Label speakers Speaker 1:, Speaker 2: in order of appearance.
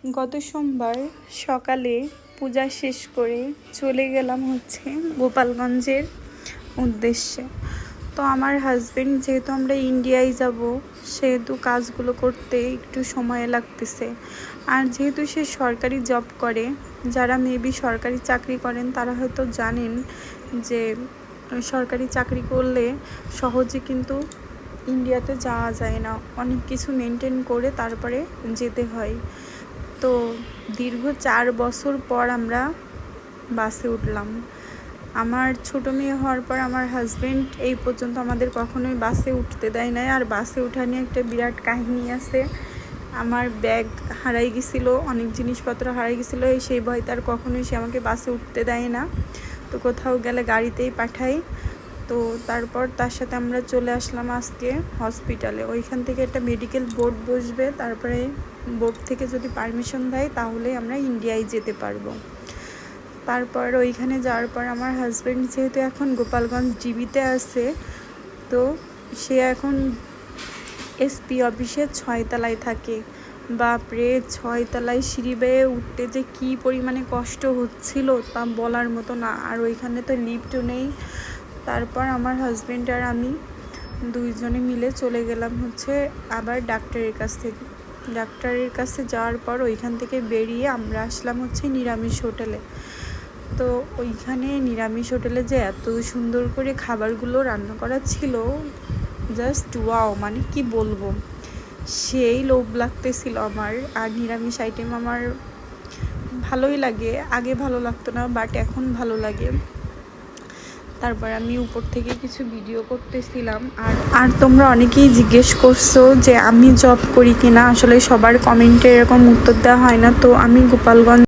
Speaker 1: গত সোমবার সকালে পূজা শেষ করে চলে গেলাম গোপালগঞ্জের উদ্দেশ্যে। তো আমার হাজবেন্ড যেহেতু আমরা ইন্ডিয়ায় যাব, সেহেতু কাজগুলো করতে একটু সময় লাগতেছে। আর যেহেতু সে সরকারি জব করে, যারা মেবি সরকারি চাকরি করেন তারা হয়তো জানেন যে সরকারি চাকরি করলে সহজে কিন্তু ইন্ডিয়াতে যাওয়া যায় না, অনেক কিছু মেনটেন করে তারপরে যেতে হয়। তো দীর্ঘ 4 বছর পর আমরা বাসে উঠলাম। আমার ছোটো মেয়ে হওয়ার পর আমার হাজবেন্ড এই পর্যন্ত আমাদের কখনোই বাসে উঠতে দেয় নাই। আর বাসে ওঠা নিয়ে একটা বিরাট কাহিনী আছে। আমার ব্যাগ হারাই গেছিলো, অনেক জিনিসপত্র হারাই গেছিলো, সেই ভয় তার কখনোই সে আমাকে বাসে উঠতে দেয় না। তো কোথাও গেলে গাড়িতেই পাঠাই। তো তারপর তার সাথে আমরা চলে আসলাম আজকে হসপিটালে। ওইখান থেকে একটা মেডিকেল বোর্ড বসবে, তারপরে বোর্ড থেকে যদি পারমিশন দেয় তাহলে আমরা ইন্ডিয়ায় যেতে পারবো। তারপর ওইখানে যাওয়ার পর আমার হাজব্যান্ড যেহেতু এখন গোপালগঞ্জ ডিবিতে আছে, তো সে এখন এসপি অফিসের 6 তলায় থাকে। বাপরে, 6 তলায় সিঁড়ি বেয়ে উঠতে যে কী পরিমাণে কষ্ট হচ্ছিল তা বলার মতো না। আর ওইখানে তো লিফটও নেই। তারপর আমার হাজব্যান্ড আর আমি দুইজনে মিলে চলে গেলাম আবার ডাক্তারের কাছে যাওয়ার পর ওইখান থেকে বেরিয়ে আমরা আসলাম নিরামিষ হোটেলে। তো ওইখানে নিরামিষ হোটেলে যে এত সুন্দর করে খাবারগুলো রান্না করা ছিল, জাস্ট ওয়াও, মানে কি বলবো, সেই লোভ লাগতেছিল আমার। আর নিরামিষ আইটেম আমার ভালোই লাগে, আগে ভালো লাগতো না, বাট এখন ভালো লাগে। তারপর আমি উপর থেকে কিছু ভিডিও করতেছিলাম। আর তোমরা অনেকেই জিজ্ঞেস করছো যে আমি জব করি কিনা। আসলে সবার কমেন্টে এরকম উত্তর দেওয়া হয় না। তো আমি গোপালগঞ্জ